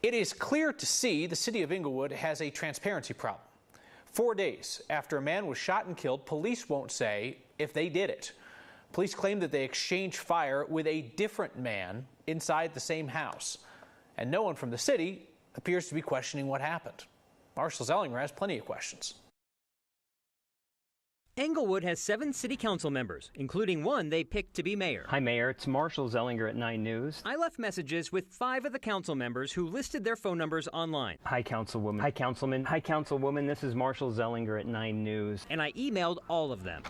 It is clear to see the city of Englewood has a transparency problem. 4 days after a man was shot and killed, police won't say if they did it. Police claim that they exchanged fire with a different man inside the same house. And no one from the city appears to be questioning what happened. Marshall Zellinger has plenty of questions. Englewood has 7 city council members, including one they picked to be mayor. Hi, Mayor. It's Marshall Zellinger at 9 News. I left messages with 5 of the council members who listed their phone numbers online. Hi, Councilwoman. Hi, Councilman. Hi, Councilwoman. This is Marshall Zellinger at 9 News. And I emailed all of them.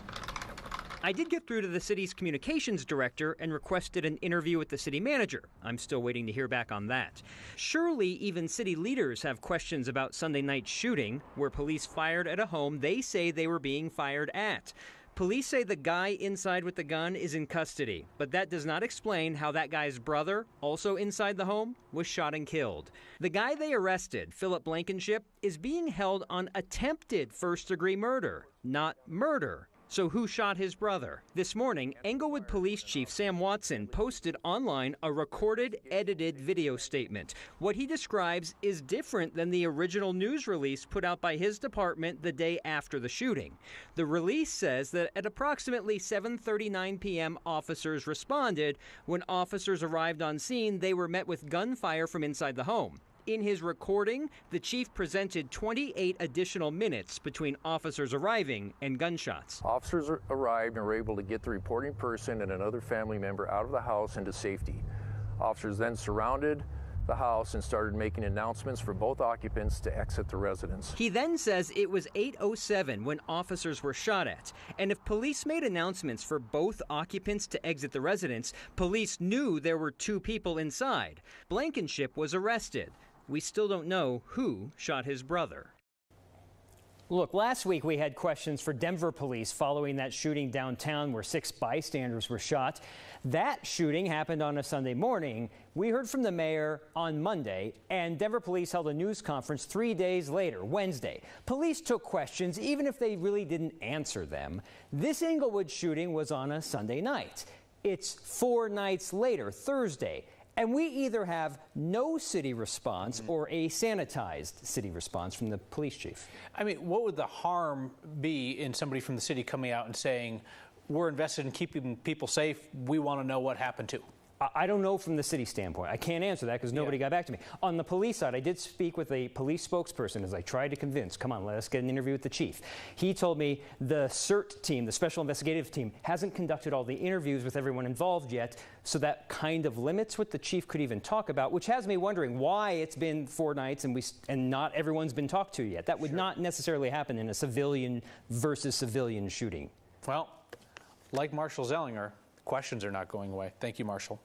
I did get through to the city's communications director and requested an interview with the city manager. I'm still waiting to hear back on that. Surely even city leaders have questions about Sunday night's shooting, where police fired at a home they say they were being fired at. Police say the guy inside with the gun is in custody, but that does not explain how that guy's brother, also inside the home, was shot and killed. The guy they arrested, Phillip Blankenship, is being held on attempted first-degree murder, not murder. So who shot his brother? This morning, Englewood Police Chief Sam Watson posted online a recorded, edited video statement. What he describes is different than the original news release put out by his department the day after the shooting. The release says that at approximately 7:39 p.m., officers responded. When officers arrived on scene, they were met with gunfire from inside the home. In his recording, the chief presented 28 additional minutes between officers arriving and gunshots. Officers arrived and were able to get the reporting person and another family member out of the house into safety. Officers then surrounded the house and started making announcements for both occupants to exit the residence. He then says it was 8:07 when officers were shot at, and if police made announcements for both occupants to exit the residence, police knew there were 2 people inside. Blankenship was arrested. We still don't know who shot his brother. Look, last week we had questions for Denver police following that shooting downtown where 6 bystanders were shot. That shooting happened on a Sunday morning. We heard from the mayor on Monday, and Denver police held a news conference 3 days later, Wednesday. Police took questions, even if they really didn't answer them. This Englewood shooting was on a Sunday night. It's 4 nights later, Thursday. And we either have no city response or a sanitized city response from the police chief. I mean, what would the harm be in somebody from the city coming out and saying, we're invested in keeping people safe, we want to know what happened too? I don't know from the city standpoint. I can't answer that because nobody got back to me. On the police side, I did speak with a police spokesperson as I tried to convince, come on, let us get an interview with the chief. He told me the CERT team, the special investigative team, hasn't conducted all the interviews with everyone involved yet, so that kind of limits what the chief could even talk about, which has me wondering why it's been 4 nights and not everyone's been talked to yet. That would not necessarily happen in a civilian versus civilian shooting. Well, like Marshall Zellinger, questions are not going away. Thank you, Marshall.